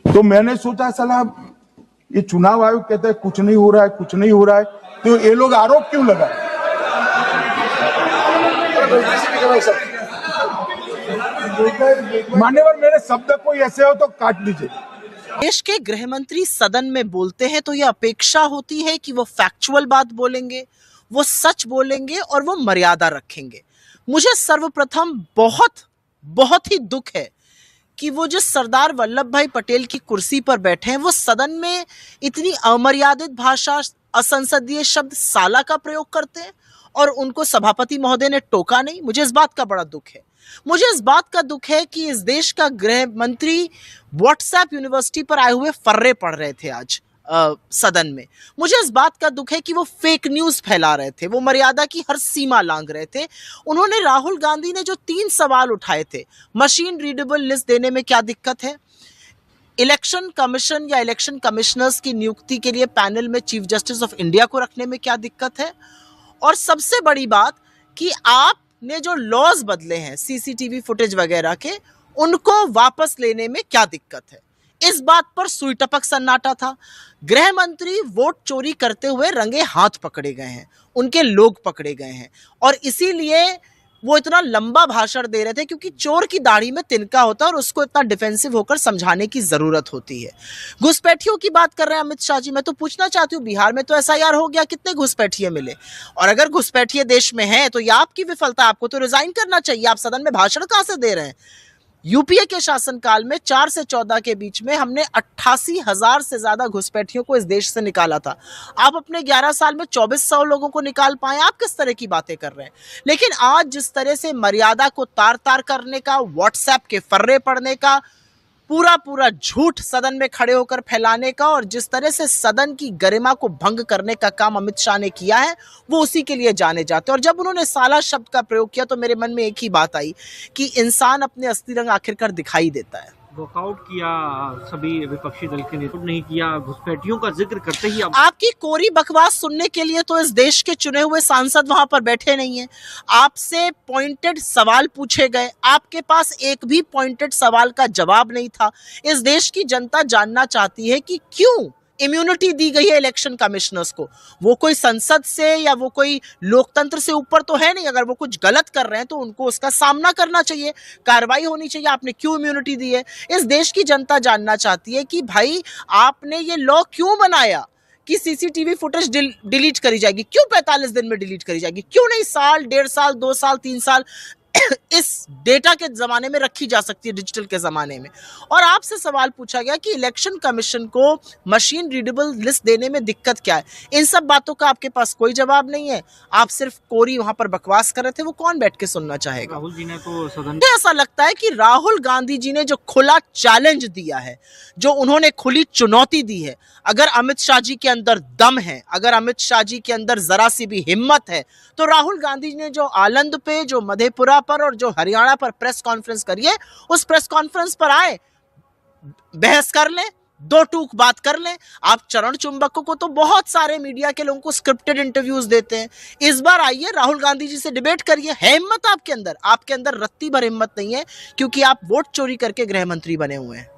तो मैंने सोचा साला ये चुनाव आयोग कहता है कुछ नहीं हो रहा है, कुछ नहीं हो रहा है, तो ये लोग आरोप क्यों लगाए? मान्यवर, मेरे शब्द कोई ऐसे हो तो काट दीजिए। देश के गृह मंत्री सदन में बोलते हैं तो यह अपेक्षा होती है कि वो फैक्चुअल बात बोलेंगे, वो सच बोलेंगे और वो मर्यादा रखेंगे। मुझे सर्वप्रथम बहुत ही दुख है कि वो जो सरदार वल्लभ भाई पटेल की कुर्सी पर बैठे हैं वो सदन में इतनी अमर्यादित भाषा, असंसदीय शब्द साला का प्रयोग करते हैं और उनको सभापति महोदय ने टोका नहीं। मुझे इस बात का बड़ा दुख है। मुझे इस बात का दुख है कि इस देश का गृह मंत्री व्हाट्सएप यूनिवर्सिटी पर आए हुए फर्रे पढ़ रहे थे आज सदन में। मुझे इस बात का दुख है कि वो फेक न्यूज फैला रहे थे, वो मर्यादा की हर सीमा लांघ रहे थे। उन्होंने राहुल गांधी ने जो 3 सवाल उठाए थे, मशीन रीडेबल लिस्ट देने में क्या दिक्कत है, इलेक्शन कमीशन या इलेक्शन कमिश्नर्स की नियुक्ति के लिए पैनल में चीफ जस्टिस ऑफ इंडिया को रखने में क्या दिक्कत है, और सबसे बड़ी बात कि आपने जो लॉज बदले हैं सीसीटीवी फुटेज वगैरह के, उनको वापस लेने में क्या दिक्कत है। इस बात पर सुई टपक सन्नाटा था। गृह मंत्री वोट चोरी करते हुए रंगे हाथ पकड़े गए हैं, उनके लोग पकड़े गए हैं, और इसीलिए वो इतना लंबा भाषण दे रहे थे क्योंकि चोर की दाढ़ी में तिनका होता है और उसको इतना डिफेंसिव होकर समझाने की जरूरत होती है। घुसपैठियों की बात कर रहे हैं अमित शाह जी। मैं तो पूछना चाहती हूँ, बिहार में तो एसआईआर हो गया, कितने घुसपैठिए मिले? और अगर घुसपैठिए देश में हैं तो ये आपकी विफलता, आपको तो रिजाइन करना चाहिए। आप सदन में भाषण कहां से दे रहे हैं? यूपीए के शासनकाल में 4 से 14 के बीच में हमने 88,000 से ज्यादा घुसपैठियों को इस देश से निकाला था। आप अपने 11 साल में 2400 लोगों को निकाल पाए। आप किस तरह की बातें कर रहे हैं? लेकिन आज जिस तरह से मर्यादा को तार तार करने का, व्हाट्सएप के फर्रे पढ़ने का, पूरा झूठ सदन में खड़े होकर फैलाने का, और जिस तरह से सदन की गरिमा को भंग करने का काम अमित शाह ने किया है, वो उसी के लिए जाने जाते हैं। और जब उन्होंने साला शब्द का प्रयोग किया तो मेरे मन में एक ही बात आई कि इंसान अपने असली रंग आखिरकार दिखाई देता है। वॉकआउट किया, सभी विपक्षी दल के नेतृत्व नहीं किया, घुसपैठियों का जिक्र करते ही आपकी कोरी बकवास सुनने के लिए तो इस देश के चुने हुए सांसद वहां पर बैठे नहीं हैं। आपसे पॉइंटेड सवाल पूछे गए, आपके पास एक भी पॉइंटेड सवाल का जवाब नहीं था। इस देश की जनता जानना चाहती है कि क्यों इम्यूनिटी दी गई है इलेक्शन कमिश्नर्स को। वो कोई संसद से या वो कोई लोकतंत्र से ऊपर तो है नहीं। अगर वो कुछ गलत कर रहे हैं तो उनको उसका सामना करना चाहिए, कार्रवाई होनी चाहिए। आपने क्यों इम्यूनिटी दी है? इस देश की जनता जानना चाहती है कि भाई आपने ये लॉ क्यों बनाया कि सीसीटीवी फुटेज डिलीट करी जाएगी? क्यों 45 दिन में डिलीट करी जाएगी? क्यों नहीं साल, 1.5 साल, 2 साल, 3 साल इस डेटा के जमाने में रखी जा सकती है, डिजिटल के जमाने में? और आपसे सवाल पूछा गया कि इलेक्शन कमीशन को मशीन रीडेबल लिस्ट देने में दिक्कत क्या है। इन सब बातों का आपके पास कोई जवाब नहीं है। आप सिर्फ कोरी वहां पर बकवास कर रहे थे। वो कौन बैठ के सुनना चाहेगा? राहुल जी ने तो सदन, ऐसा लगता है कि राहुल गांधी जी ने जो खुला चैलेंज दिया है, जो उन्होंने खुली चुनौती दी है, अगर अमित शाह जी के अंदर दम है, अगर अमित शाह जी के अंदर जरा सी भी हिम्मत है, तो राहुल गांधी जी ने जो आनंद पे, जो मधेपुरा पर और जो हरियाणा पर प्रेस कॉन्फ्रेंस करी है, उस प्रेस कॉन्फ्रेंस पर आए, बहस कर लें, 2 टूक बात कर लें। आप चरण चुंबकों को तो बहुत सारे मीडिया के लोगों को स्क्रिप्टेड इंटरव्यूज देते हैं। इस बार आइए राहुल गांधी जी से डिबेट करिए। है हिम्मत आपके अंदर? आपके अंदर रत्ती भर हिम्मत नहीं है क्योंकि आप वोट चोरी करके गृह मंत्री बने हुए हैं।